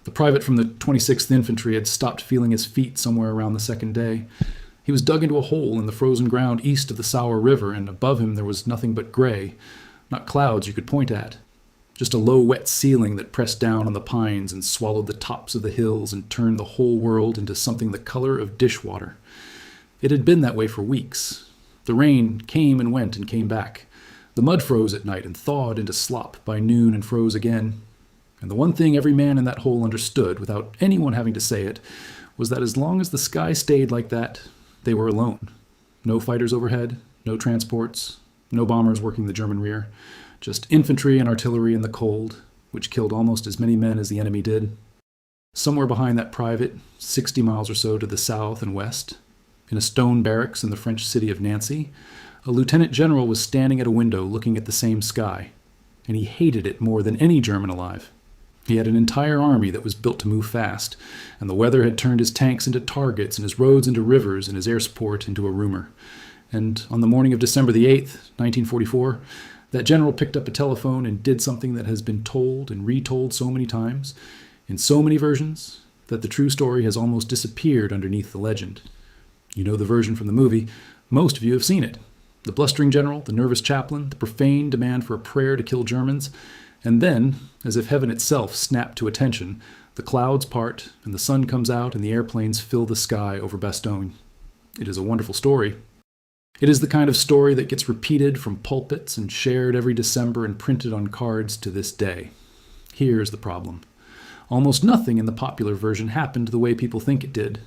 The private from the 26th Infantry had stopped feeling his feet somewhere around the second day. He was dug into a hole in the frozen ground east of the Sauer River, and above him there was nothing but gray, not clouds you could point at. Just a low, wet ceiling that pressed down on the pines and swallowed the tops of the hills and turned the whole world into something the color of dishwater. It had been that way for weeks. The rain came and went and came back. The mud froze at night and thawed into slop by noon and froze again. And the one thing every man in that hole understood, without anyone having to say it, was that as long as the sky stayed like that, they were alone. No fighters overhead, no transports, no bombers working the German rear, just infantry and artillery in the cold, which killed almost as many men as the enemy did. Somewhere behind that private, 60 miles or so to the south and west, in a stone barracks in the French city of Nancy, a lieutenant general was standing at a window looking at the same sky, and he hated it more than any German alive. He had an entire army that was built to move fast, and the weather had turned his tanks into targets and his roads into rivers and his air support into a rumor. And on the morning of December the 8th, 1944, that general picked up a telephone and did something that has been told and retold so many times, in so many versions, that the true story has almost disappeared underneath the legend. You know the version from the movie. Most of you have seen it. The blustering general, the nervous chaplain, the profane demand for a prayer to kill Germans, and then, as if heaven itself snapped to attention, the clouds part, and the sun comes out, and the airplanes fill the sky over Bastogne. It is a wonderful story. It is the kind of story that gets repeated from pulpits and shared every December and printed on cards to this day. Here's the problem. Almost nothing in the popular version happened the way people think it did.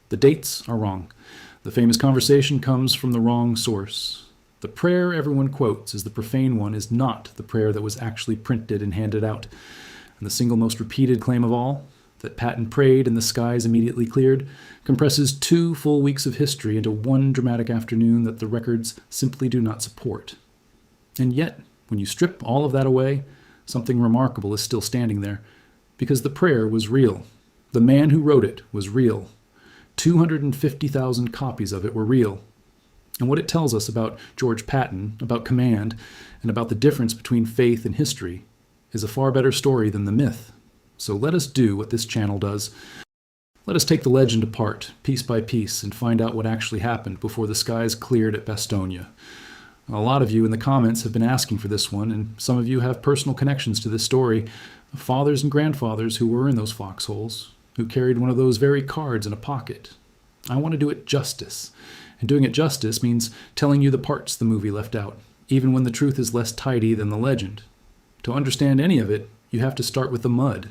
The dates are wrong. The famous conversation comes from the wrong source. The prayer everyone quotes as the profane one is not the prayer that was actually printed and handed out. And the single most repeated claim of all, that Patton prayed and the skies immediately cleared, compresses 2 full weeks of history into one dramatic afternoon that the records simply do not support. And yet, when you strip all of that away, something remarkable is still standing there, because the prayer was real. The man who wrote it was real. 250,000 copies of it were real. And what it tells us about George Patton, about command, and about the difference between faith and history is a far better story than the myth. So let us do what this channel does. Let us take the legend apart, piece by piece, and find out what actually happened before the skies cleared at Bastogne. A lot of you in the comments have been asking for this one, and some of you have personal connections to this story, fathers and grandfathers who were in those foxholes, who carried one of those very cards in a pocket. I want to do it justice. And doing it justice means telling you the parts the movie left out, even when the truth is less tidy than the legend. To understand any of it, you have to start with the mud.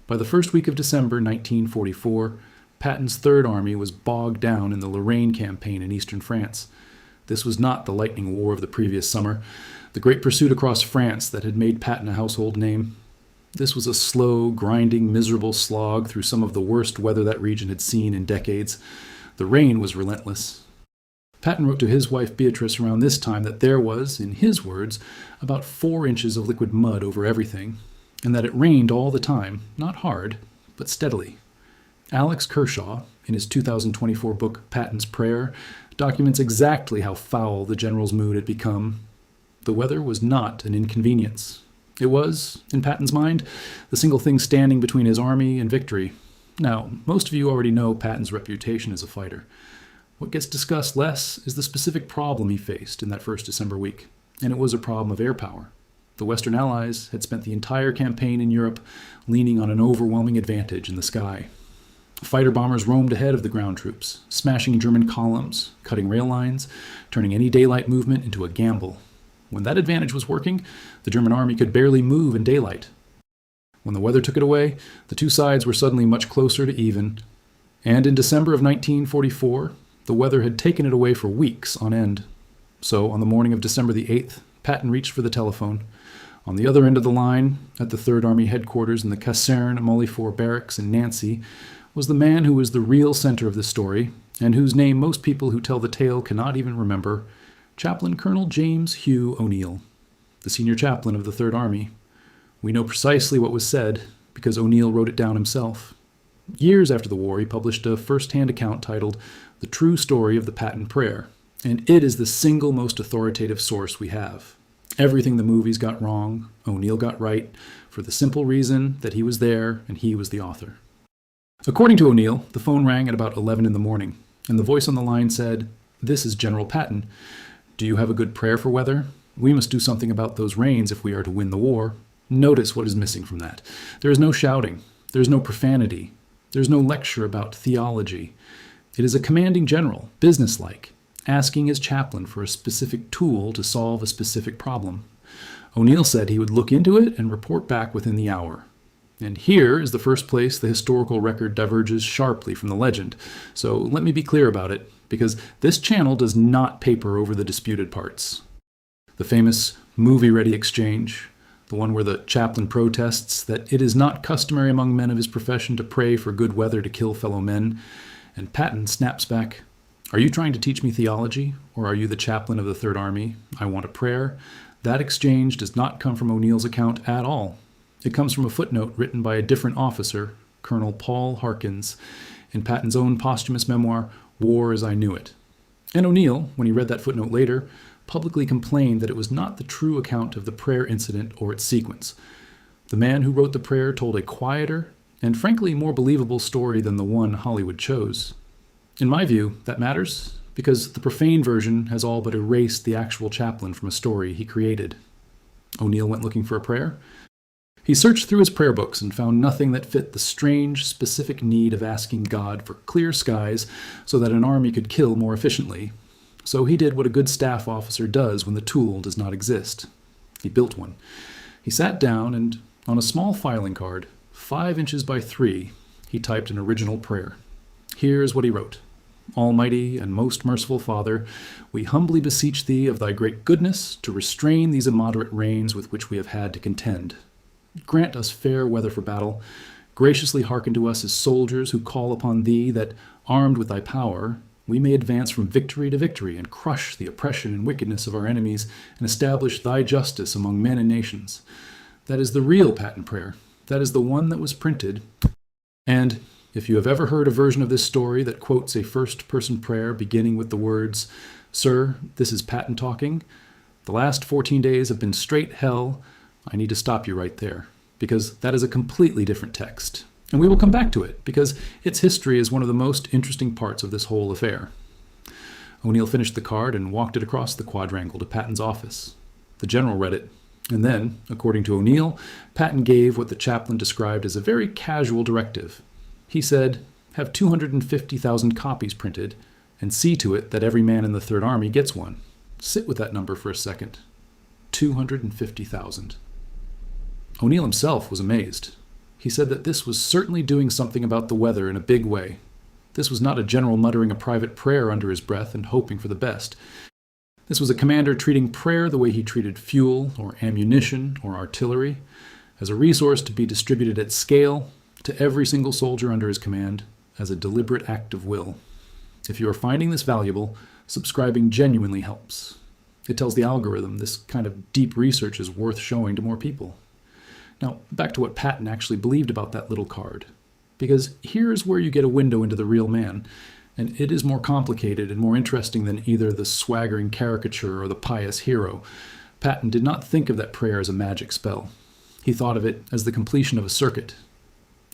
By the first week of December 1944, Patton's Third Army was bogged down in the Lorraine campaign in eastern France. This was not the lightning war of the previous summer, the great pursuit across France that had made Patton a household name. This was a slow, grinding, miserable slog through some of the worst weather that region had seen in decades. The rain was relentless. Patton wrote to his wife Beatrice around this time that there was, in his words, about 4 inches of liquid mud over everything, and that it rained all the time, not hard, but steadily. Alex Kershaw, in his 2024 book Patton's Prayer, documents exactly how foul the general's mood had become. The weather was not an inconvenience. It was, in Patton's mind, the single thing standing between his army and victory. Now, most of you already know Patton's reputation as a fighter. What gets discussed less is the specific problem he faced in that first December week, and it was a problem of air power. The Western Allies had spent the entire campaign in Europe leaning on an overwhelming advantage in the sky. Fighter bombers roamed ahead of the ground troops, smashing German columns, cutting rail lines, turning any daylight movement into a gamble. When that advantage was working, the German army could barely move in daylight. When the weather took it away, the two sides were suddenly much closer to even. And in December of 1944, the weather had taken it away for weeks on end. So on the morning of December the 8th, Patton reached for the telephone. On the other end of the line, at the Third Army headquarters in the Caserne Montfort barracks in Nancy, was the man who was the real center of this story, and whose name most people who tell the tale cannot even remember, Chaplain Colonel James Hugh O'Neill, the senior chaplain of the Third Army. We know precisely what was said because O'Neill wrote it down himself. Years after the war, he published a first-hand account titled The True Story of the Patton Prayer, and it is the single most authoritative source we have. Everything the movies got wrong, O'Neill got right, for the simple reason that he was there and he was the author. According to O'Neill, the phone rang at about 11 in the morning, and the voice on the line said, "This is General Patton. Do you have a good prayer for weather? We must do something about those rains if we are to win the war." Notice what is missing from that. There is no shouting. There is no profanity. There is no lecture about theology. It is a commanding general, businesslike, asking his chaplain for a specific tool to solve a specific problem. O'Neill said he would look into it and report back within the hour. And here is the first place the historical record diverges sharply from the legend. So let me be clear about it, because this channel does not paper over the disputed parts. The famous movie-ready exchange, the one where the chaplain protests that it is not customary among men of his profession to pray for good weather to kill fellow men, and Patton snaps back, "Are you trying to teach me theology, or are you the chaplain of the Third Army? I want a prayer." That exchange does not come from O'Neill's account at all. It comes from a footnote written by a different officer, Colonel Paul Harkins, in Patton's own posthumous memoir, War as I Knew It. And O'Neill, when he read that footnote later, publicly complained that it was not the true account of the prayer incident or its sequence. The man who wrote the prayer told a quieter and frankly more believable story than the one Hollywood chose. In my view, that matters, because the profane version has all but erased the actual chaplain from a story he created. O'Neill went looking for a prayer. He searched through his prayer books and found nothing that fit the strange, specific need of asking God for clear skies so that an army could kill more efficiently. So he did what a good staff officer does when the tool does not exist. He built one. He sat down and, on a small filing card, 5 inches by 3, he typed an original prayer. Here's what he wrote. "Almighty and most merciful Father, we humbly beseech thee of thy great goodness to restrain these immoderate rains with which we have had to contend. Grant us fair weather for battle. Graciously hearken to us as soldiers who call upon thee that, armed with thy power, we may advance from victory to victory and crush the oppression and wickedness of our enemies and establish thy justice among men and nations." That is the real Patton prayer. That is the one that was printed. And if you have ever heard a version of this story that quotes a first-person prayer beginning with the words, "Sir, this is Patton talking. The last 14 days have been straight hell," I need to stop you right there, because that is a completely different text. And we will come back to it, because its history is one of the most interesting parts of this whole affair. O'Neill finished the card and walked it across the quadrangle to Patton's office. The general read it, and then, according to O'Neill, Patton gave what the chaplain described as a very casual directive. He said, "Have 250,000 copies printed, and see to it that every man in the Third Army gets one." Sit with that number for a second. 250,000. O'Neill himself was amazed. He said that this was certainly doing something about the weather in a big way. This was not a general muttering a private prayer under his breath and hoping for the best. This was a commander treating prayer the way he treated fuel or ammunition or artillery, as a resource to be distributed at scale to every single soldier under his command as a deliberate act of will. If you are finding this valuable, subscribing genuinely helps. It tells the algorithm this kind of deep research is worth showing to more people. Now, back to what Patton actually believed about that little card. Because here's where you get a window into the real man, and it is more complicated and more interesting than either the swaggering caricature or the pious hero. Patton did not think of that prayer as a magic spell. He thought of it as the completion of a circuit.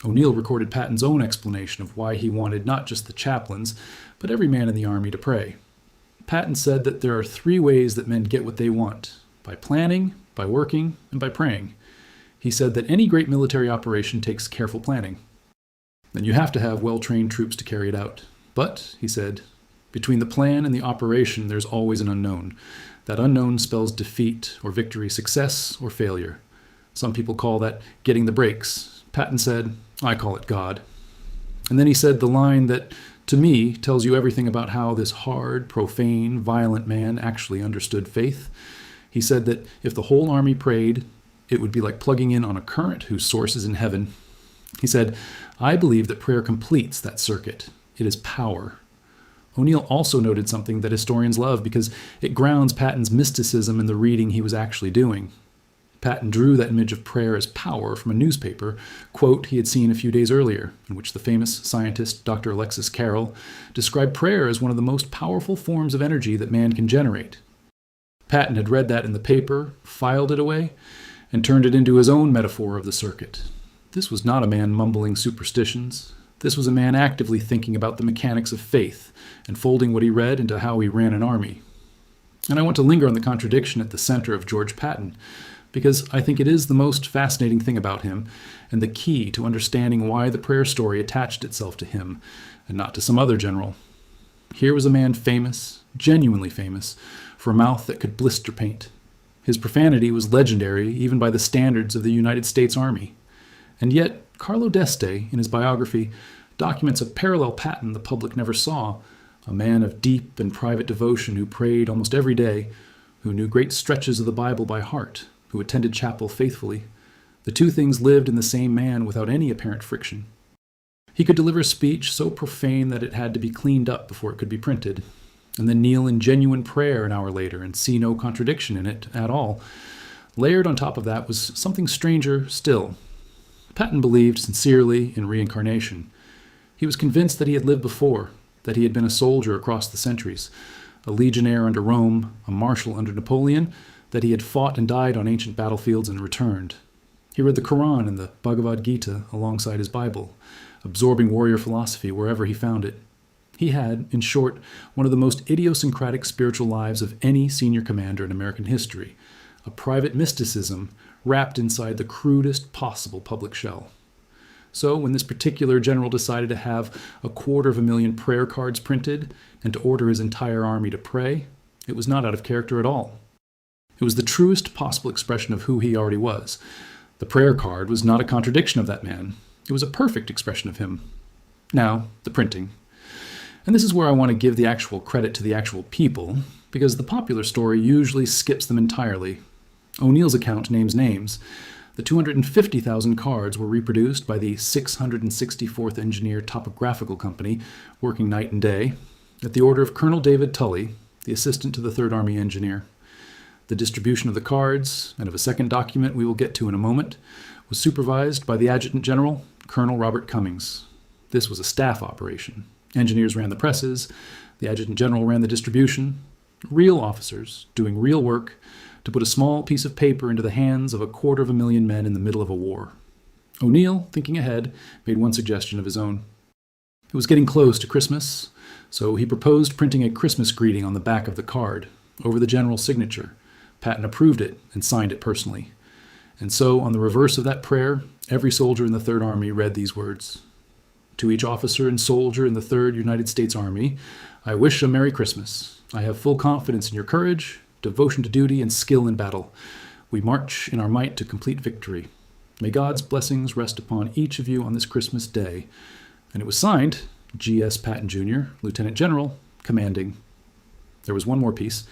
O'Neill recorded Patton's own explanation of why he wanted not just the chaplains, but every man in the army to pray. Patton said that there are 3 ways that men get what they want: by planning, by working, and by praying. He said that any great military operation takes careful planning. Then you have to have well-trained troops to carry it out. But, he said, between the plan and the operation there's always an unknown. That unknown spells defeat or victory, success or failure. Some people call that getting the breaks. Patton said, I call it God. And then he said the line that, to me, tells you everything about how this hard, profane, violent man actually understood faith. He said that if the whole army prayed, it would be like plugging in on a current whose source is in heaven. He said, I believe that prayer completes that circuit. It is power. O'Neill also noted something that historians love because it grounds Patton's mysticism in the reading he was actually doing. Patton drew that image of prayer as power from a newspaper quote he had seen a few days earlier, in which the famous scientist Dr. Alexis Carrel described prayer as one of the most powerful forms of energy that man can generate. Patton had read that in the paper, filed it away, and turned it into his own metaphor of the circuit. This was not a man mumbling superstitions. This was a man actively thinking about the mechanics of faith and folding what he read into how he ran an army. And I want to linger on the contradiction at the center of George Patton, because I think it is the most fascinating thing about him and the key to understanding why the prayer story attached itself to him and not to some other general. Here was a man famous, genuinely famous, for a mouth that could blister paint. His profanity was legendary even by the standards of the United States Army. And yet, Carlo d'Este, in his biography, documents a parallel Patton the public never saw, a man of deep and private devotion who prayed almost every day, who knew great stretches of the Bible by heart, who attended chapel faithfully. The two things lived in the same man without any apparent friction. He could deliver speech so profane that it had to be cleaned up before it could be printed, and then kneel in genuine prayer an hour later and see no contradiction in it at all. Layered on top of that was something stranger still. Patton believed sincerely in reincarnation. He was convinced that he had lived before, that he had been a soldier across the centuries, a legionnaire under Rome, a marshal under Napoleon, that he had fought and died on ancient battlefields and returned. He read the Quran and the Bhagavad Gita alongside his Bible, absorbing warrior philosophy wherever he found it. He had, in short, one of the most idiosyncratic spiritual lives of any senior commander in American history, a private mysticism wrapped inside the crudest possible public shell. So when this particular general decided to have 250,000 prayer cards printed and to order his entire army to pray, it was not out of character at all. It was the truest possible expression of who he already was. The prayer card was not a contradiction of that man. It was a perfect expression of him. Now, the printing. And this is where I want to give the actual credit to the actual people, because the popular story usually skips them entirely. O'Neill's account names names. The 250,000 cards were reproduced by the 664th Engineer Topographical Company, working night and day, at the order of Colonel David Tully, the assistant to the 3rd Army engineer. The distribution of the cards, and of a second document we will get to in a moment, was supervised by the Adjutant General, Colonel Robert Cummings. This was a staff operation. Engineers ran the presses, the Adjutant General ran the distribution, real officers doing real work to put a small piece of paper into the hands of 250,000 men in the middle of a war. O'Neill, thinking ahead, made one suggestion of his own. It was getting close to Christmas, so he proposed printing a Christmas greeting on the back of the card, over the general's signature. Patton approved it and signed it personally. And so, on the reverse of that prayer, every soldier in the 3rd Army read these words. To each officer and soldier in the 3rd United States Army, I wish a Merry Christmas. I have full confidence in your courage, devotion to duty, and skill in battle. We march in our might to complete victory. May God's blessings rest upon each of you on this Christmas day. And it was signed, G.S. Patton, Jr., Lieutenant General, commanding. There was one more piece.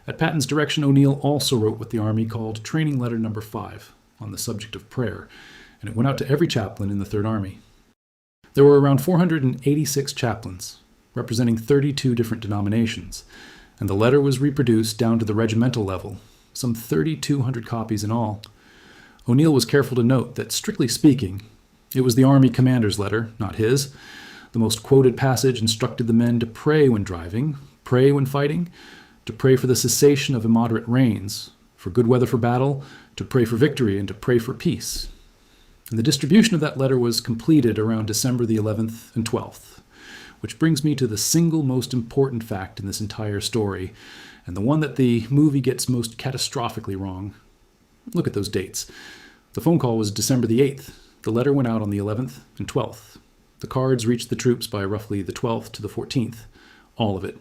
At Patton's direction, O'Neill also wrote what the Army called Training Letter No. 5 on the subject of prayer, and it went out to every chaplain in the 3rd Army. There were around 486 chaplains, representing 32 different denominations, and the letter was reproduced down to the regimental level, some 3,200 copies in all. O'Neill was careful to note that, strictly speaking, it was the Army commander's letter, not his. The most quoted passage instructed the men to pray when driving, pray when fighting, to pray for the cessation of immoderate rains, for good weather for battle, to pray for victory, and to pray for peace. And the distribution of that letter was completed around December the 11th and 12th, which brings me to the single most important fact in this entire story, and the one that the movie gets most catastrophically wrong. Look at those dates. The phone call was December the 8th. The letter went out on the 11th and 12th. The cards reached the troops by roughly the 12th to the 14th. All of it.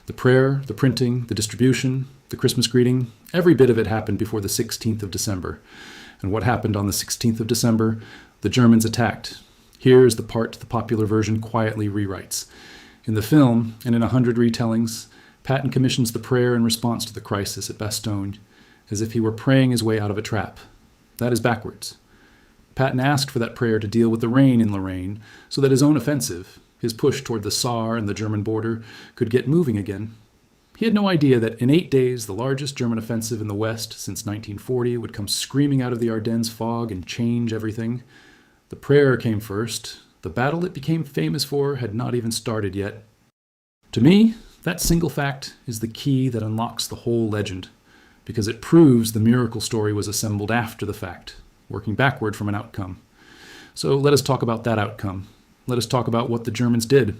The prayer, the printing, the distribution, the Christmas greeting, every bit of it happened before the 16th of December. And what happened on the 16th of December? The Germans attacked. Here is the part the popular version quietly rewrites. In the film, and in 100 retellings, Patton commissions the prayer in response to the crisis at Bastogne, as if he were praying his way out of a trap. That is backwards. Patton asked for that prayer to deal with the rain in Lorraine, so that his own offensive, his push toward the Saar and the German border, could get moving again. He had no idea that in 8 days the largest German offensive in the West since 1940 would come screaming out of the Ardennes fog and change everything. The prayer came first. The battle it became famous for had not even started yet. To me, that single fact is the key that unlocks the whole legend, because it proves the miracle story was assembled after the fact, working backward from an outcome. So let us talk about that outcome. Let us talk about what the Germans did.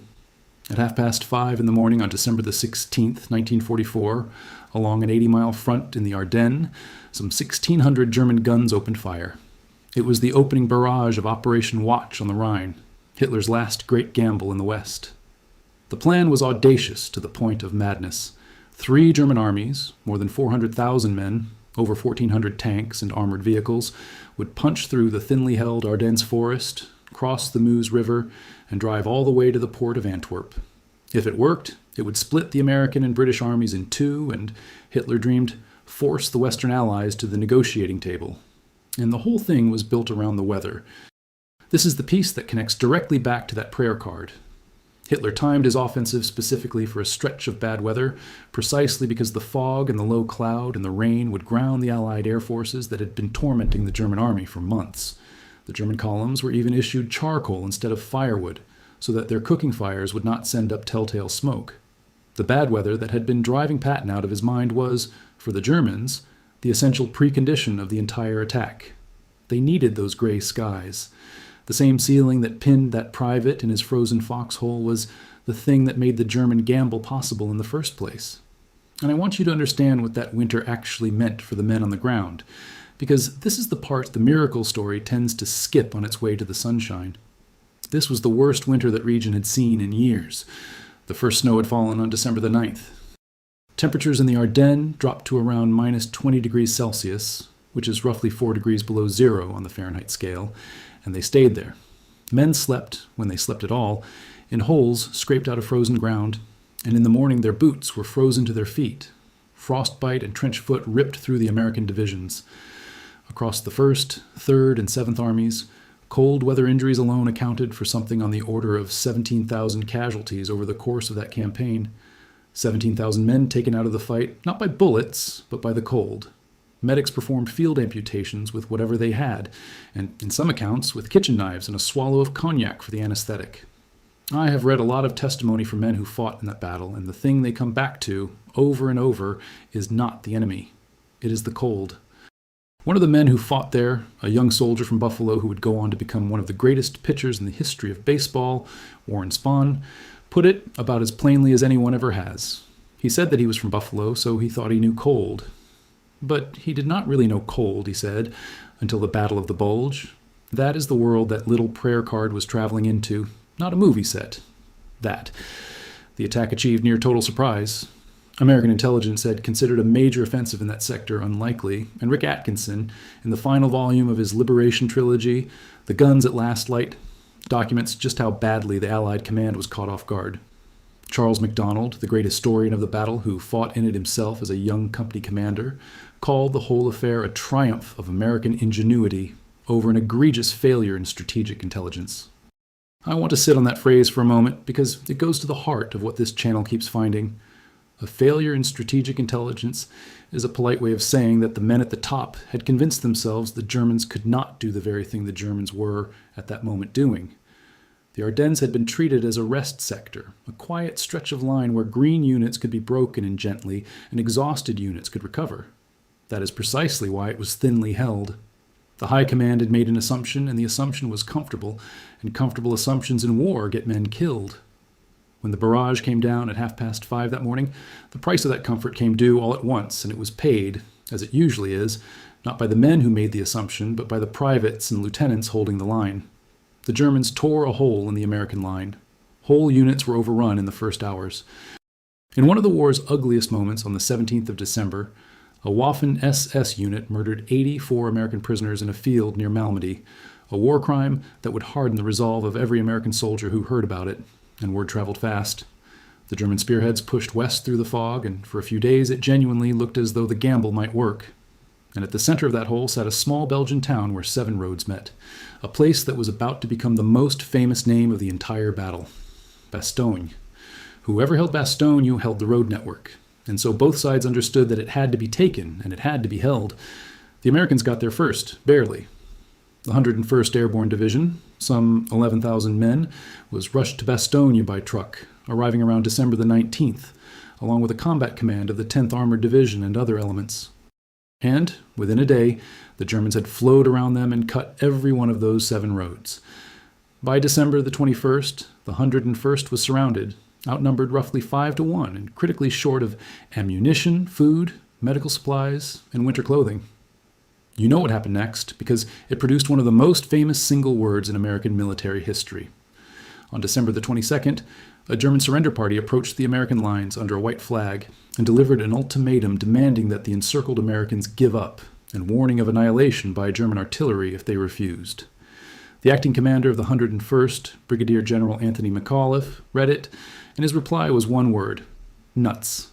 At 5:30 in the morning on December the 16th, 1944, along an 80-mile front in the Ardennes, some 1,600 German guns opened fire. It was the opening barrage of Operation Watch on the Rhine, Hitler's last great gamble in the West. The plan was audacious to the point of madness. 3 German armies, more than 400,000 men, over 1,400 tanks and armored vehicles, would punch through the thinly held Ardennes forest, cross the Meuse River, and drive all the way to the port of Antwerp. If it worked, it would split the American and British armies in two, and Hitler dreamed, force the Western Allies to the negotiating table. And the whole thing was built around the weather. This is the piece that connects directly back to that prayer card. Hitler timed his offensive specifically for a stretch of bad weather, precisely because the fog and the low cloud and the rain would ground the Allied air forces that had been tormenting the German army for months. The German columns were even issued charcoal instead of firewood, so that their cooking fires would not send up telltale smoke. The bad weather that had been driving Patton out of his mind was, for the Germans, the essential precondition of the entire attack. They needed those gray skies. The same ceiling that pinned that private in his frozen foxhole was the thing that made the German gamble possible in the first place. And I want you to understand what that winter actually meant for the men on the ground, because this is the part the miracle story tends to skip on its way to the sunshine. This was the worst winter that region had seen in years. The first snow had fallen on December the 9th. Temperatures in the Ardennes dropped to around minus 20 degrees Celsius, which is roughly 4 degrees below zero on the Fahrenheit scale, and they stayed there. Men slept, when they slept at all, in holes scraped out of frozen ground, and in the morning their boots were frozen to their feet. Frostbite and trench foot ripped through the American divisions. Across the 1st, 3rd, and 7th Armies, cold weather injuries alone accounted for something on the order of 17,000 casualties over the course of that campaign. 17,000 men taken out of the fight, not by bullets, but by the cold. Medics performed field amputations with whatever they had, and in some accounts with kitchen knives and a swallow of cognac for the anesthetic. I have read a lot of testimony from men who fought in that battle, and the thing they come back to, over and over, is not the enemy. It is the cold. One of the men who fought there, a young soldier from Buffalo who would go on to become one of the greatest pitchers in the history of baseball, Warren Spahn, put it about as plainly as anyone ever has. He said that he was from Buffalo, so he thought he knew cold. But he did not really know cold, he said, until the Battle of the Bulge. That is the world that little prayer card was traveling into, not a movie set. That. The attack achieved near total surprise. American intelligence had considered a major offensive in that sector unlikely, and Rick Atkinson, in the final volume of his Liberation trilogy, The Guns at Last Light, documents just how badly the Allied command was caught off guard. Charles MacDonald, the great historian of the battle who fought in it himself as a young company commander, called the whole affair a triumph of American ingenuity over an egregious failure in strategic intelligence. I want to sit on that phrase for a moment because it goes to the heart of what this channel keeps finding. A failure in strategic intelligence is a polite way of saying that the men at the top had convinced themselves the Germans could not do the very thing the Germans were at that moment doing. The Ardennes had been treated as a rest sector, a quiet stretch of line where green units could be broken in gently and exhausted units could recover. That is precisely why it was thinly held. The high command had made an assumption, and the assumption was comfortable, and comfortable assumptions in war get men killed. When the barrage came down at 5:30 that morning, the price of that comfort came due all at once, and it was paid, as it usually is, not by the men who made the assumption, but by the privates and lieutenants holding the line. The Germans tore a hole in the American line. Whole units were overrun in the first hours. In one of the war's ugliest moments on the 17th of December, a Waffen SS unit murdered 84 American prisoners in a field near Malmedy, a war crime that would harden the resolve of every American soldier who heard about it, and word traveled fast. The German spearheads pushed west through the fog, and for a few days it genuinely looked as though the gamble might work. And at the center of that hole sat a small Belgian town where 7 roads met, a place that was about to become the most famous name of the entire battle. Bastogne. Whoever held Bastogne held the road network, and so both sides understood that it had to be taken, and it had to be held. The Americans got there first, barely. The 101st Airborne Division, some 11,000 men, was rushed to Bastogne by truck, arriving around December the 19th, along with a combat command of the 10th Armored Division and other elements. And within a day, the Germans had flowed around them and cut every one of those 7 roads. By December the 21st, the 101st was surrounded, outnumbered roughly 5-1 and critically short of ammunition, food, medical supplies, and winter clothing. You know what happened next, because it produced one of the most famous single words in American military history. On December the 22nd, a German surrender party approached the American lines under a white flag and delivered an ultimatum demanding that the encircled Americans give up, and warning of annihilation by German artillery if they refused. The acting commander of the 101st, Brigadier General Anthony McAuliffe, read it, and his reply was one word: nuts.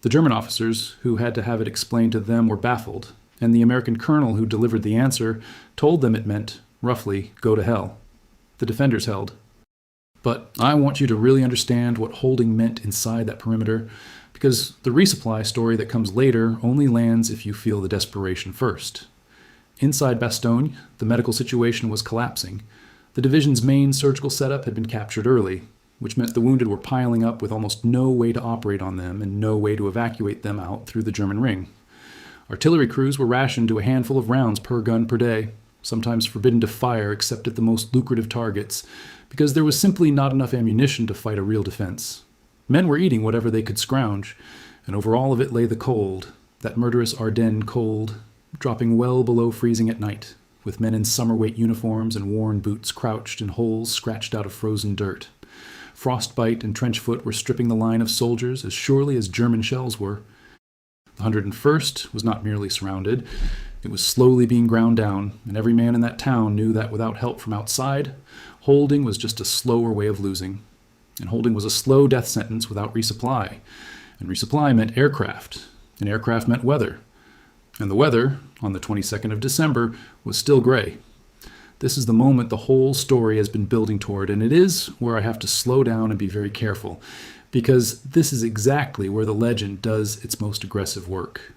The German officers who had to have it explained to them were baffled, and the American colonel who delivered the answer told them it meant, roughly, go to hell. The defenders held. But I want you to really understand what holding meant inside that perimeter, because the resupply story that comes later only lands if you feel the desperation first. Inside Bastogne, the medical situation was collapsing. The division's main surgical setup had been captured early, which meant the wounded were piling up with almost no way to operate on them and no way to evacuate them out through the German ring. Artillery crews were rationed to a handful of rounds per gun per day, sometimes forbidden to fire except at the most lucrative targets, because there was simply not enough ammunition to fight a real defense. Men were eating whatever they could scrounge, and over all of it lay the cold, that murderous Ardennes cold, dropping well below freezing at night, with men in summer-weight uniforms and worn boots crouched in holes scratched out of frozen dirt. Frostbite and trench-foot were stripping the line of soldiers as surely as German shells were. The 101st was not merely surrounded, it was slowly being ground down, and every man in that town knew that without help from outside, holding was just a slower way of losing. And holding was a slow death sentence without resupply. And resupply meant aircraft, and aircraft meant weather. And the weather, on the 22nd of December, was still gray. This is the moment the whole story has been building toward, and it is where I have to slow down and be very careful, because this is exactly where the legend does its most aggressive work.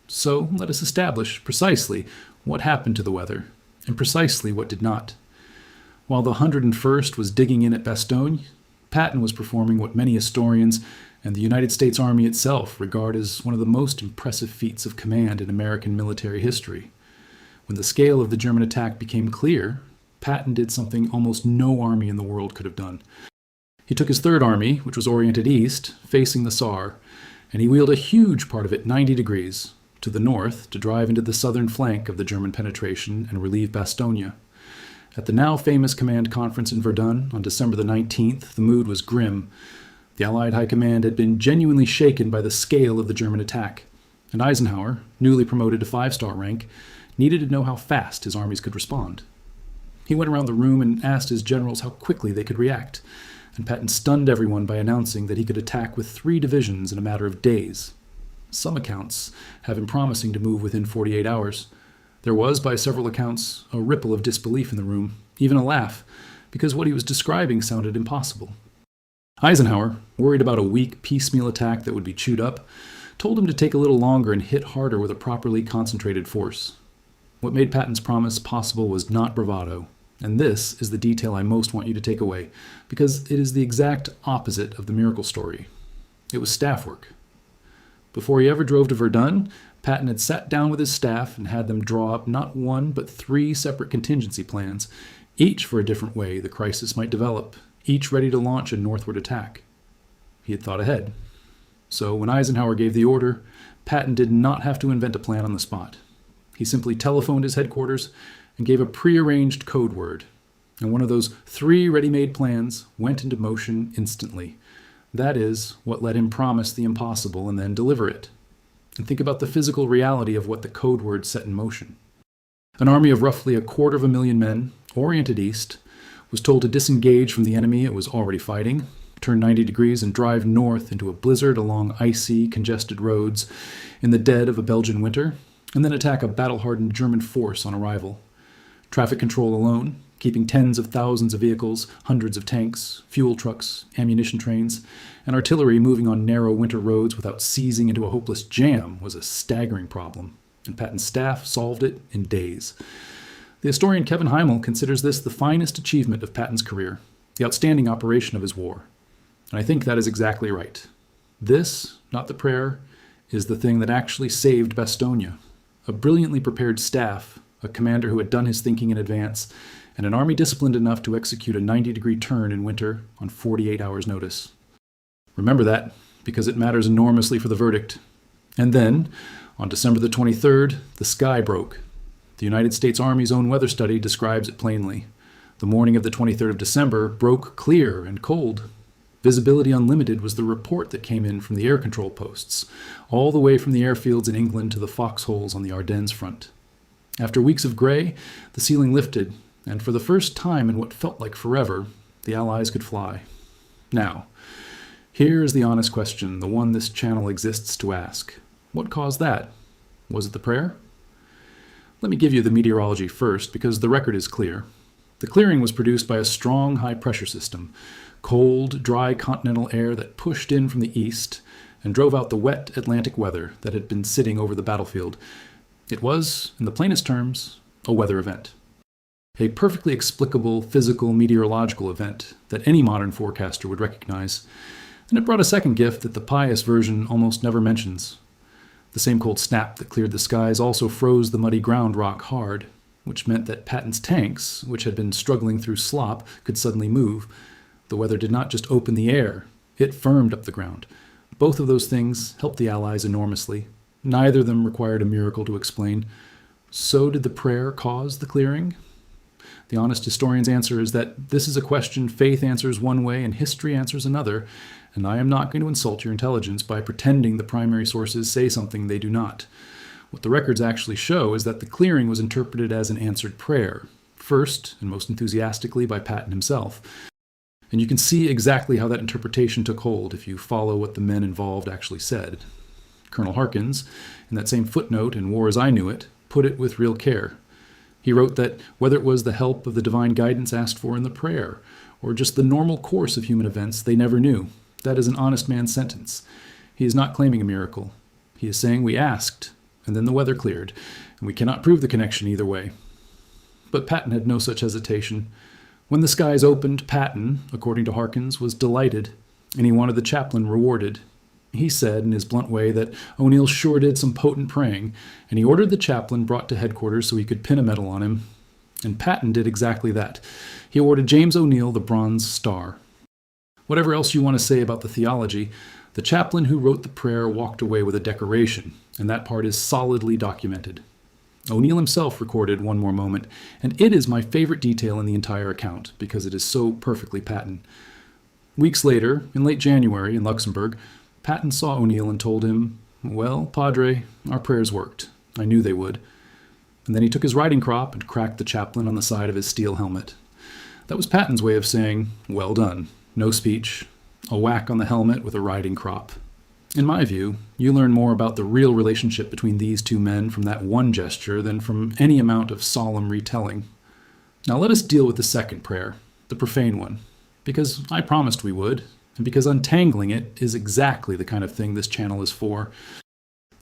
So let us establish precisely what happened to the weather, and precisely what did not. While the 101st was digging in at Bastogne, Patton was performing what many historians and the United States Army itself regard as one of the most impressive feats of command in American military history. When the scale of the German attack became clear, Patton did something almost no army in the world could have done. He took his Third Army, which was oriented east, facing the Saar, and he wheeled a huge part of it 90 degrees to the north to drive into the southern flank of the German penetration and relieve Bastogne. At the now famous command conference in Verdun on December the 19th, the mood was grim. The Allied High Command had been genuinely shaken by the scale of the German attack, and Eisenhower, newly promoted to 5-star rank, needed to know how fast his armies could respond. He went around the room and asked his generals how quickly they could react, and Patton stunned everyone by announcing that he could attack with 3 divisions in a matter of days. Some accounts have him promising to move within 48 hours. There was, by several accounts, a ripple of disbelief in the room, even a laugh, because what he was describing sounded impossible. Eisenhower, worried about a weak, piecemeal attack that would be chewed up, told him to take a little longer and hit harder with a properly concentrated force. What made Patton's promise possible was not bravado, and this is the detail I most want you to take away, because it is the exact opposite of the miracle story. It was staff work. Before he ever drove to Verdun, Patton had sat down with his staff and had them draw up not 1 but 3 separate contingency plans, each for a different way the crisis might develop, each ready to launch a northward attack. He had thought ahead. So when Eisenhower gave the order, Patton did not have to invent a plan on the spot. He simply telephoned his headquarters and gave a prearranged code word, and one of those 3 ready-made plans went into motion instantly. That is what let him promise the impossible and then deliver it. And think about the physical reality of what the code word set in motion. An army of roughly 250,000 men, oriented east, was told to disengage from the enemy it was already fighting, turn 90 degrees and drive north into a blizzard along icy, congested roads in the dead of a Belgian winter, and then attack a battle-hardened German force on arrival. Traffic control alone, keeping tens of thousands of vehicles, hundreds of tanks, fuel trucks, ammunition trains, and artillery moving on narrow winter roads without seizing into a hopeless jam was a staggering problem, and Patton's staff solved it in days. The historian Kevin Heimel considers this the finest achievement of Patton's career, the outstanding operation of his war. And I think that is exactly right. This, not the prayer, is the thing that actually saved Bastogne. a brilliantly prepared staff, a commander who had done his thinking in advance, and an army disciplined enough to execute a 90-degree turn in winter on 48 hours' notice. Remember that, because it matters enormously for the verdict. And then, on December the 23rd, the sky broke. The United States Army's own weather study describes it plainly. The morning of the 23rd of December broke clear and cold. Visibility unlimited was the report that came in from the air control posts, all the way from the airfields in England to the foxholes on the Ardennes front. After weeks of gray, the ceiling lifted, and for the first time in what felt like forever, the Allies could fly. Now, here is the honest question, the one this channel exists to ask. What caused that? Was it the prayer? Let me give you the meteorology first, because the record is clear. The clearing was produced by a strong high-pressure system, cold, dry continental air that pushed in from the east and drove out the wet Atlantic weather that had been sitting over the battlefield. It was, in the plainest terms, a weather event. A perfectly explicable physical meteorological event that any modern forecaster would recognize. And it brought a second gift that the pious version almost never mentions. The same cold snap that cleared the skies also froze the muddy ground rock hard, which meant that Patton's tanks, which had been struggling through slop, could suddenly move. The weather did not just open the air, it firmed up the ground. Both of those things helped the Allies enormously. Neither of them required a miracle to explain. So did the prayer cause the clearing? The honest historian's answer is that this is a question faith answers one way and history answers another, and I am not going to insult your intelligence by pretending the primary sources say something they do not. What the records actually show is that the clearing was interpreted as an answered prayer, first and most enthusiastically by Patton himself. And you can see exactly how that interpretation took hold if you follow what the men involved actually said. Colonel Harkins, in that same footnote in War as I Knew It, put it with real care. He wrote that whether it was the help of the divine guidance asked for in the prayer, or just the normal course of human events, they never knew. That is an honest man's sentence. He is not claiming a miracle. He is saying we asked, and then the weather cleared, and we cannot prove the connection either way. But Patton had no such hesitation. When the skies opened, Patton, according to Harkins, was delighted, and he wanted the chaplain rewarded. He said, in his blunt way, that O'Neill sure did some potent praying, and he ordered the chaplain brought to headquarters so he could pin a medal on him. And Patton did exactly that. He awarded James O'Neill the Bronze Star. Whatever else you want to say about the theology, the chaplain who wrote the prayer walked away with a decoration, and that part is solidly documented. O'Neill himself recorded one more moment, and it is my favorite detail in the entire account, because it is so perfectly Patton. Weeks later, in late January in Luxembourg, Patton saw O'Neill and told him, "Well, Padre, our prayers worked. I knew they would." And then he took his riding crop and cracked the chaplain on the side of his steel helmet. That was Patton's way of saying, "Well done." No speech. A whack on the helmet with a riding crop. In my view, you learn more about the real relationship between these two men from that one gesture than from any amount of solemn retelling. Now let us deal with the second prayer, the profane one, because I promised we would, and because untangling it is exactly the kind of thing this channel is for.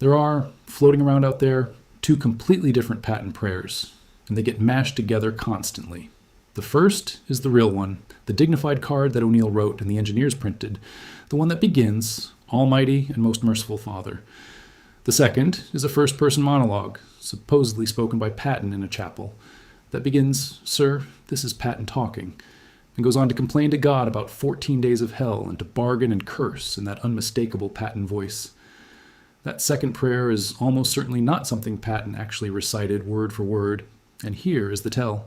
There are, floating around out there, two completely different Patton prayers, and they get mashed together constantly. The first is the real one, the dignified card that O'Neill wrote and the engineers printed, the one that begins, "Almighty and most merciful Father." The second is a first-person monologue, supposedly spoken by Patton in a chapel, that begins, "Sir, this is Patton talking," and goes on to complain to God about 14 days of hell and to bargain and curse in that unmistakable Patton voice. That second prayer is almost certainly not something Patton actually recited word for word, and here is the tell.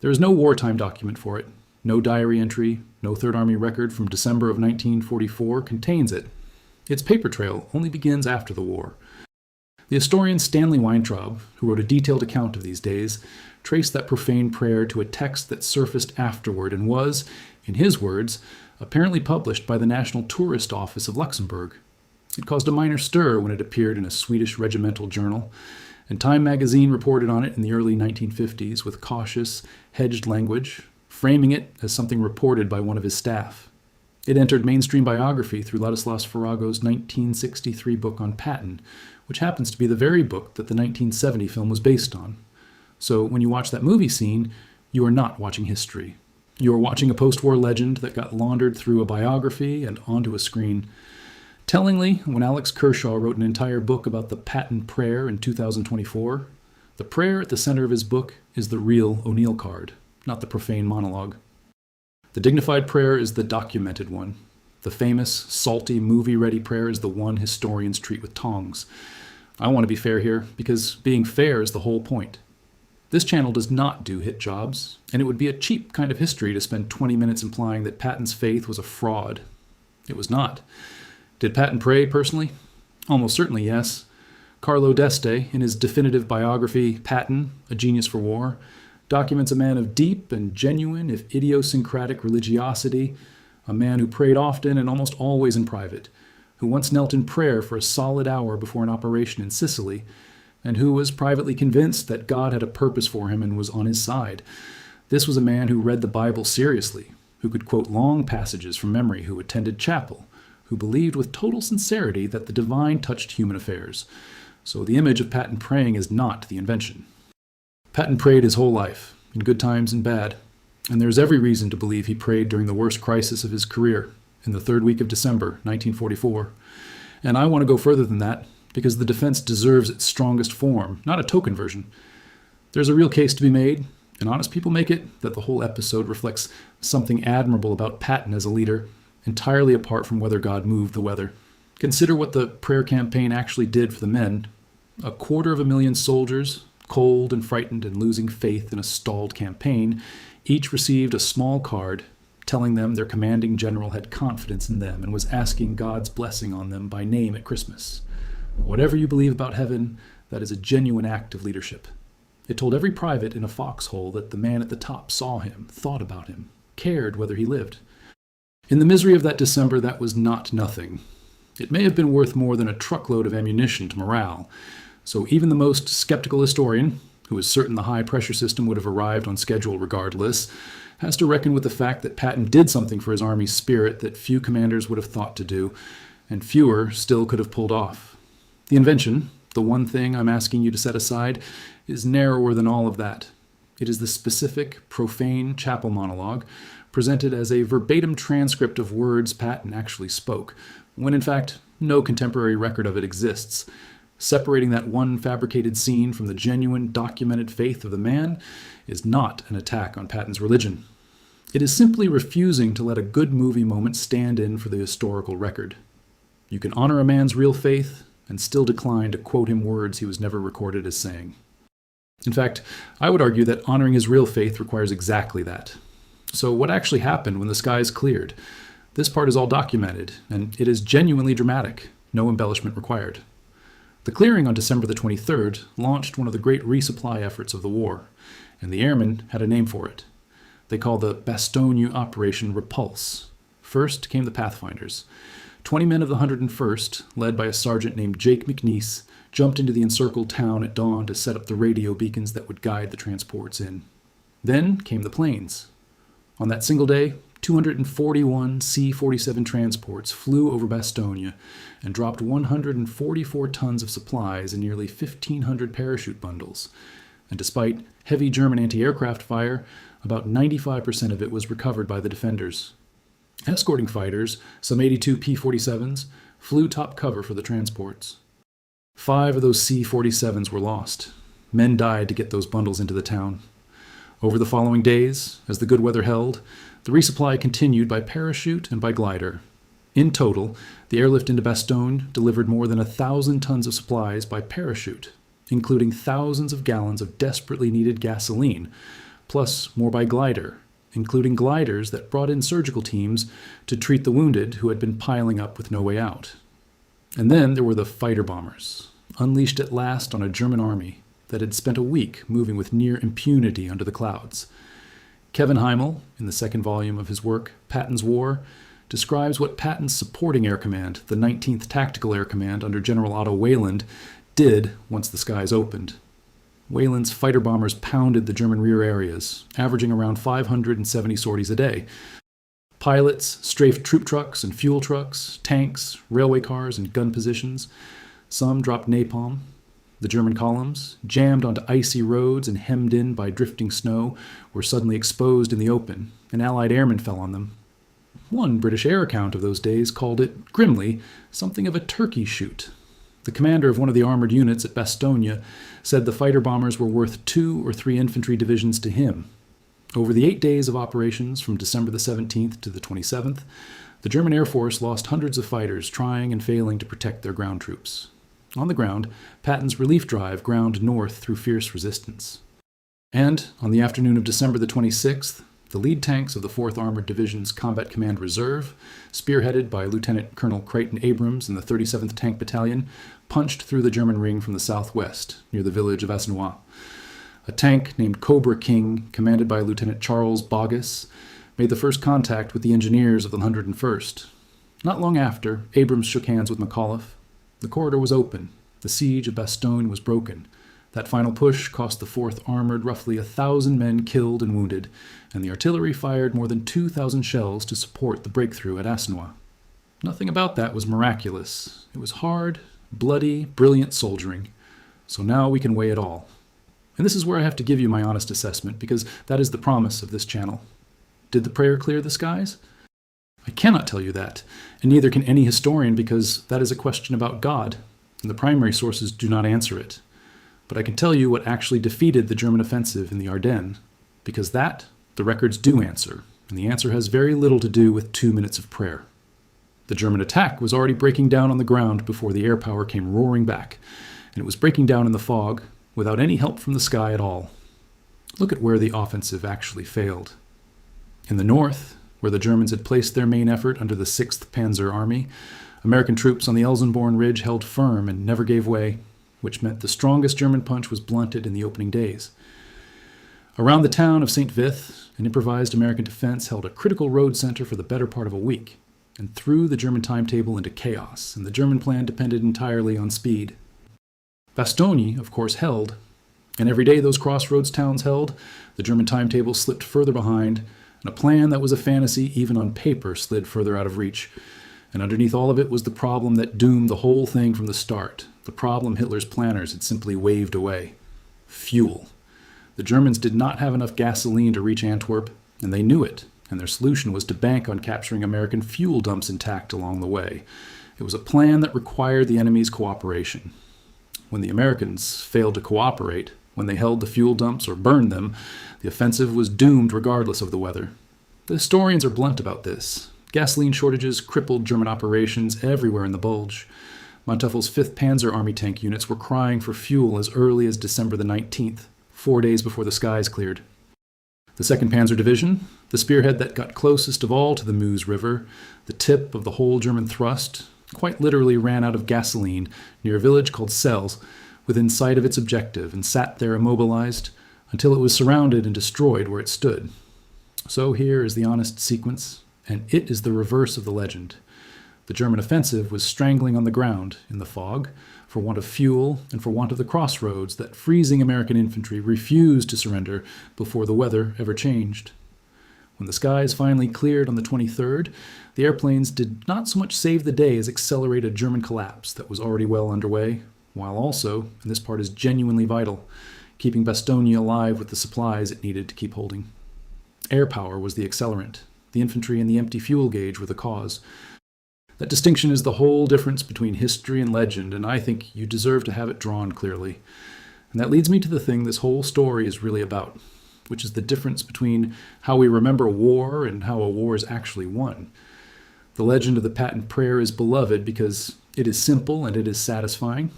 There is no wartime document for it. No diary entry, no Third Army record from December of 1944 contains it. Its paper trail only begins after the war. The historian Stanley Weintraub, who wrote a detailed account of these days, traced that profane prayer to a text that surfaced afterward and was, in his words, apparently published by the National Tourist Office of Luxembourg. It caused a minor stir when it appeared in a Swedish regimental journal, and Time magazine reported on it in the early 1950s with cautious, hedged language, framing it as something reported by one of his staff. It entered mainstream biography through Ladislas Farrago's 1963 book on Patton, which happens to be the very book that the 1970 film was based on. So when you watch that movie scene, you are not watching history. You are watching a post-war legend that got laundered through a biography and onto a screen. Tellingly, when Alex Kershaw wrote an entire book about the Patton prayer in 2024, the prayer at the center of his book is the real O'Neill card, not the profane monologue. The dignified prayer is the documented one. The famous, salty, movie-ready prayer is the one historians treat with tongs. I want to be fair here, because being fair is the whole point. This channel does not do hit jobs, and it would be a cheap kind of history to spend 20 minutes implying that Patton's faith was a fraud. It was not. Did Patton pray personally? Almost certainly yes. Carlo d'Este, in his definitive biography, Patton, A Genius for War, documents a man of deep and genuine, if idiosyncratic, religiosity, a man who prayed often and almost always in private, who once knelt in prayer for a solid hour before an operation in Sicily, and who was privately convinced that God had a purpose for him and was on his side. This was a man who read the Bible seriously, who could quote long passages from memory, who attended chapel, who believed with total sincerity that the divine touched human affairs. So the image of Patton praying is not the invention. Patton prayed his whole life, in good times and bad, and there's every reason to believe he prayed during the worst crisis of his career, in the third week of December, 1944. And I want to go further than that, because the defense deserves its strongest form, not a token version. There's a real case to be made, and honest people make it, that the whole episode reflects something admirable about Patton as a leader, entirely apart from whether God moved the weather. Consider what the prayer campaign actually did for the men. 250,000 soldiers, cold and frightened and losing faith in a stalled campaign, each received a small card telling them their commanding general had confidence in them and was asking God's blessing on them by name at Christmas. Whatever you believe about heaven, that is a genuine act of leadership. It told every private in a foxhole that the man at the top saw him, thought about him, cared whether he lived. In the misery of that December, that was not nothing. It may have been worth more than a truckload of ammunition to morale. So even the most skeptical historian, who is certain the high-pressure system would have arrived on schedule regardless, has to reckon with the fact that Patton did something for his army's spirit that few commanders would have thought to do, and fewer still could have pulled off. The invention, the one thing I'm asking you to set aside, is narrower than all of that. It is the specific, profane chapel monologue, presented as a verbatim transcript of words Patton actually spoke, when in fact no contemporary record of it exists. Separating that one fabricated scene from the genuine, documented faith of the man is not an attack on Patton's religion. It is simply refusing to let a good movie moment stand in for the historical record. You can honor a man's real faith and still decline to quote him words he was never recorded as saying. In fact, I would argue that honoring his real faith requires exactly that. So what actually happened when the skies cleared? This part is all documented, and it is genuinely dramatic, no embellishment required. The clearing on December the 23rd launched one of the great resupply efforts of the war, and the airmen had a name for it. They called the Bastogne Operation Repulse. First came the Pathfinders. 20 men of the 101st, led by a sergeant named Jake McNeese, jumped into the encircled town at dawn to set up the radio beacons that would guide the transports in. Then came the planes. On that single day, 241 C-47 transports flew over Bastogne and dropped 144 tons of supplies and nearly 1,500 parachute bundles. And despite heavy German anti-aircraft fire, about 95% of it was recovered by the defenders. Escorting fighters, some 82 P-47s, flew top cover for the transports. 5 of those C-47s were lost. Men died to get those bundles into the town. Over the following days, as the good weather held, the resupply continued by parachute and by glider. In total, the airlift into Bastogne delivered more than 1,000 tons of supplies by parachute, including thousands of gallons of desperately needed gasoline, plus more by glider, including gliders that brought in surgical teams to treat the wounded who had been piling up with no way out. And then there were the fighter bombers, unleashed at last on a German army that had spent a week moving with near impunity under the clouds. Kevin Heimel, in the second volume of his work, Patton's War, describes what Patton's supporting air command, the 19th Tactical Air Command under General Otto Weyland, did once the skies opened. Weyland's fighter bombers pounded the German rear areas, averaging around 570 sorties a day. Pilots strafed troop trucks and fuel trucks, tanks, railway cars, and gun positions. Some dropped napalm. The German columns, jammed onto icy roads and hemmed in by drifting snow, were suddenly exposed in the open, and Allied airmen fell on them. One British air account of those days called it, grimly, something of a turkey shoot. The commander of one of the armored units at Bastogne said the fighter bombers were worth 2 or 3 infantry divisions to him. Over the 8 days of operations from December the 17th to the 27th, the German Air Force lost hundreds of fighters trying and failing to protect their ground troops. On the ground, Patton's relief drive ground north through fierce resistance. And, on the afternoon of December the 26th, the lead tanks of the 4th Armored Division's Combat Command Reserve, spearheaded by Lieutenant Colonel Crichton Abrams in the 37th Tank Battalion, punched through the German ring from the southwest, near the village of Bastogne. A tank named Cobra King, commanded by Lieutenant Charles Bulge, made the first contact with the engineers of the 101st. Not long after, Abrams shook hands with McAuliffe. The corridor was open. The siege of Bastogne was broken. That final push cost the 4th Armored roughly 1,000 men killed and wounded, and the artillery fired more than 2,000 shells to support the breakthrough at Bastogne. Nothing about that was miraculous. It was hard, bloody, brilliant soldiering. So now we can weigh it all. And this is where I have to give you my honest assessment, because that is the promise of this channel. Did the prayer clear the skies? I cannot tell you that, and neither can any historian, because that is a question about God, and the primary sources do not answer it. But I can tell you what actually defeated the German offensive in the Ardennes, because that the records do answer, and the answer has very little to do with 2 minutes of prayer. The German attack was already breaking down on the ground before the air power came roaring back, and it was breaking down in the fog without any help from the sky at all. Look at where the offensive actually failed. In the north, where the Germans had placed their main effort under the 6th Panzer Army, American troops on the Elsenborn Ridge held firm and never gave way, which meant the strongest German punch was blunted in the opening days. Around the town of St. Vith, an improvised American defense held a critical road center for the better part of a week, and threw the German timetable into chaos, and the German plan depended entirely on speed. Bastogne, of course, held, and every day those crossroads towns held, the German timetable slipped further behind, and a plan that was a fantasy, even on paper, slid further out of reach. And underneath all of it was the problem that doomed the whole thing from the start, the problem Hitler's planners had simply waved away. Fuel. The Germans did not have enough gasoline to reach Antwerp, and they knew it, and their solution was to bank on capturing American fuel dumps intact along the way. It was a plan that required the enemy's cooperation. When the Americans failed to cooperate, when they held the fuel dumps or burned them, the offensive was doomed regardless of the weather. The historians are blunt about this. Gasoline shortages crippled German operations everywhere in the Bulge. Monteufel's 5th Panzer Army tank units were crying for fuel as early as December the 19th, 4 days before the skies cleared. The 2nd Panzer Division, the spearhead that got closest of all to the Meuse River, the tip of the whole German thrust, quite literally ran out of gasoline near a village called Celles, within sight of its objective, and sat there immobilized until it was surrounded and destroyed where it stood. So here is the honest sequence, and it is the reverse of the legend. The German offensive was strangling on the ground, in the fog, for want of fuel and for want of the crossroads that freezing American infantry refused to surrender before the weather ever changed. When the skies finally cleared on the 23rd, the airplanes did not so much save the day as accelerate a German collapse that was already well underway, while also, and this part is genuinely vital, keeping Bastogne alive with the supplies it needed to keep holding. Air power was the accelerant. The infantry and the empty fuel gauge were the cause. That distinction is the whole difference between history and legend, and I think you deserve to have it drawn clearly. And that leads me to the thing this whole story is really about, which is the difference between how we remember war and how a war is actually won. The legend of the Patton prayer is beloved because it is simple and it is satisfying.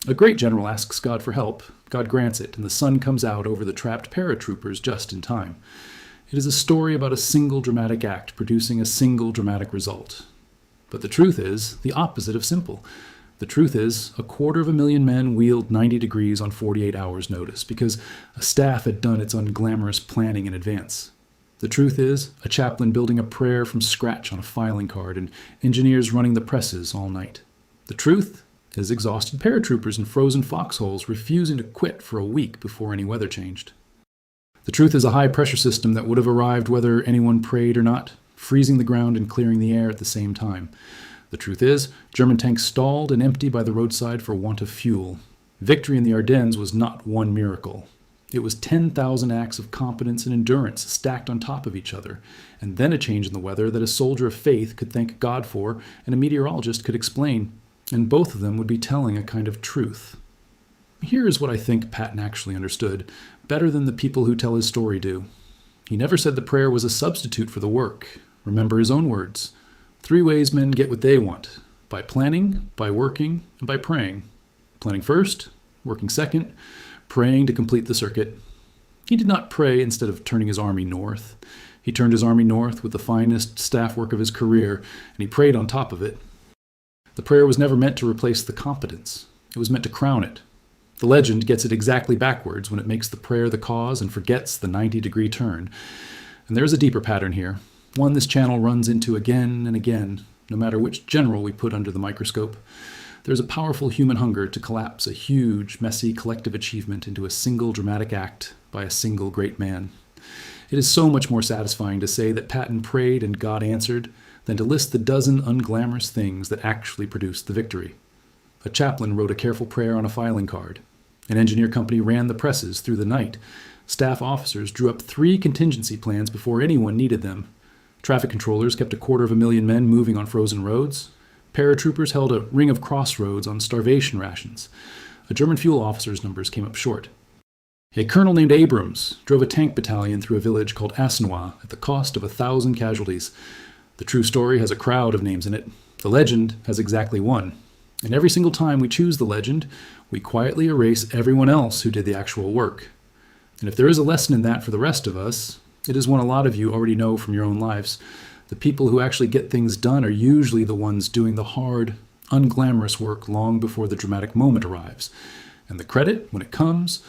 A great general asks God for help. God grants it, and the sun comes out over the trapped paratroopers just in time. It is a story about a single dramatic act producing a single dramatic result. But the truth is the opposite of simple. The truth is 250,000 men wheeled 90 degrees on 48 hours' notice because a staff had done its unglamorous planning in advance. The truth is a chaplain building a prayer from scratch on a filing card and engineers running the presses all night. The truth is exhausted paratroopers in frozen foxholes refusing to quit for a week before any weather changed. The truth is a high-pressure system that would have arrived whether anyone prayed or not, freezing the ground and clearing the air at the same time. The truth is, German tanks stalled and empty by the roadside for want of fuel. Victory in the Ardennes was not one miracle. It was 10,000 acts of competence and endurance stacked on top of each other, and then a change in the weather that a soldier of faith could thank God for and a meteorologist could explain, and both of them would be telling a kind of truth. Here is what I think Patton actually understood, better than the people who tell his story do. He never said the prayer was a substitute for the work. Remember his own words. 3 ways men get what they want: by planning, by working, and by praying. Planning first, working second, praying to complete the circuit. He did not pray instead of turning his army north. He turned his army north with the finest staff work of his career, and he prayed on top of it. The prayer was never meant to replace the competence. It was meant to crown it. The legend gets it exactly backwards when it makes the prayer the cause and forgets the 90-degree turn. And there's a deeper pattern here, one this channel runs into again and again, no matter which general we put under the microscope. There's a powerful human hunger to collapse a huge, messy collective achievement into a single dramatic act by a single great man. It is so much more satisfying to say that Patton prayed and God answered than to list the dozen unglamorous things that actually produced the victory. A chaplain wrote a careful prayer on a filing card. An engineer company ran the presses through the night. Staff officers drew up 3 contingency plans before anyone needed them. Traffic controllers kept 250,000 men moving on frozen roads. Paratroopers held a ring of crossroads on starvation rations. A German fuel officer's numbers came up short. A colonel named Abrams drove a tank battalion through a village called Assenois at the cost of 1,000 casualties. The true story has a crowd of names in it. The legend has exactly one. And every single time we choose the legend, we quietly erase everyone else who did the actual work. And if there is a lesson in that for the rest of us, it is one a lot of you already know from your own lives. The people who actually get things done are usually the ones doing the hard, unglamorous work long before the dramatic moment arrives. And the credit, when it comes,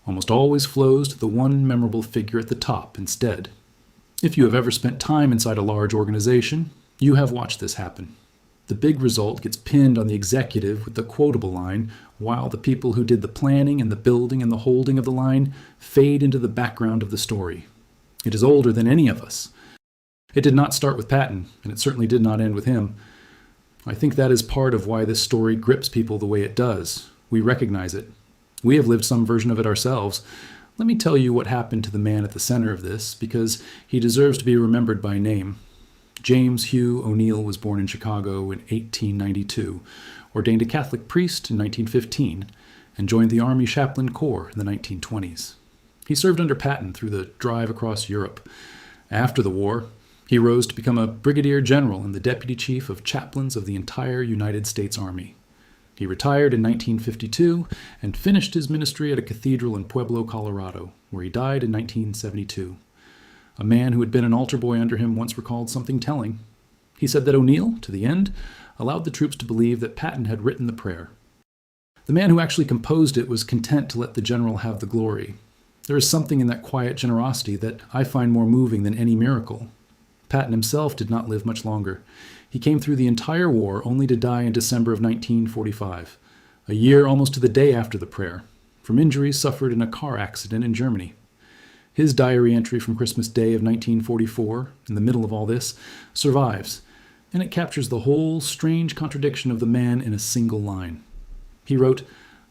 almost always flows to the one memorable figure at the top instead. If you have ever spent time inside a large organization, you have watched this happen. The big result gets pinned on the executive with the quotable line, while the people who did the planning and the building and the holding of the line fade into the background of the story. It is older than any of us. It did not start with Patton, and it certainly did not end with him. I think that is part of why this story grips people the way it does. We recognize it. We have lived some version of it ourselves. Let me tell you what happened to the man at the center of this, because he deserves to be remembered by name. James Hugh O'Neill was born in Chicago in 1892, ordained a Catholic priest in 1915, and joined the Army Chaplain Corps in the 1920s. He served under Patton through the drive across Europe. After the war, he rose to become a brigadier general and the deputy chief of chaplains of the entire United States Army. He retired in 1952 and finished his ministry at a cathedral in Pueblo, Colorado, where he died in 1972. A man who had been an altar boy under him once recalled something telling. He said that O'Neill, to the end, allowed the troops to believe that Patton had written the prayer. The man who actually composed it was content to let the general have the glory. There is something in that quiet generosity that I find more moving than any miracle. Patton himself did not live much longer. He came through the entire war only to die in December of 1945, a year almost to the day after the prayer, from injuries suffered in a car accident in Germany. His diary entry from Christmas Day of 1944, in the middle of all this, survives, and it captures the whole strange contradiction of the man in a single line. He wrote,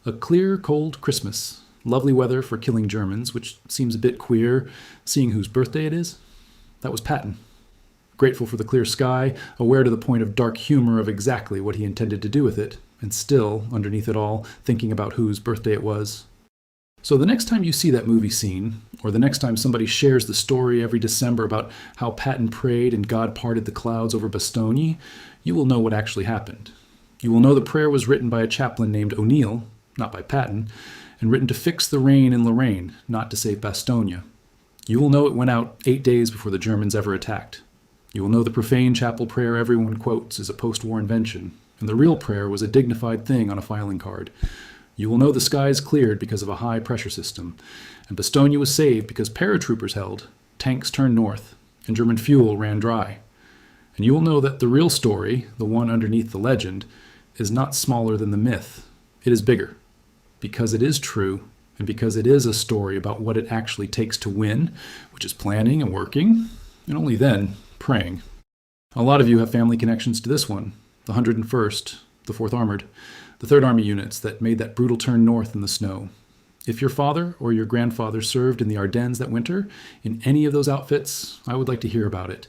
"A clear, cold Christmas, lovely weather for killing Germans," which seems a bit queer, seeing whose birthday it is. That was Patton. Grateful for the clear sky, aware to the point of dark humor of exactly what he intended to do with it, and still, underneath it all, thinking about whose birthday it was. So the next time you see that movie scene, or the next time somebody shares the story every December about how Patton prayed and God parted the clouds over Bastogne, you will know what actually happened. You will know the prayer was written by a chaplain named O'Neill, not by Patton, and written to fix the rain in Lorraine, not to save Bastogne. You will know it went out 8 days before the Germans ever attacked. You will know the profane chapel prayer everyone quotes is a post-war invention, and the real prayer was a dignified thing on a filing card. You will know the skies cleared because of a high-pressure system, and Bastogne was saved because paratroopers held, tanks turned north, and German fuel ran dry. And you will know that the real story, the one underneath the legend, is not smaller than the myth. It is bigger, because it is true, and because it is a story about what it actually takes to win, which is planning and working, and only then, praying. A lot of you have family connections to this one, the 101st, the 4th Armored, the 3rd Army units that made that brutal turn north in the snow. If your father or your grandfather served in the Ardennes that winter, in any of those outfits, I would like to hear about it.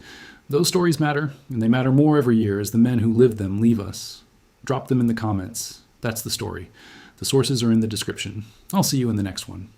Those stories matter, and they matter more every year as the men who lived them leave us. Drop them in the comments. That's the story. The sources are in the description. I'll see you in the next one.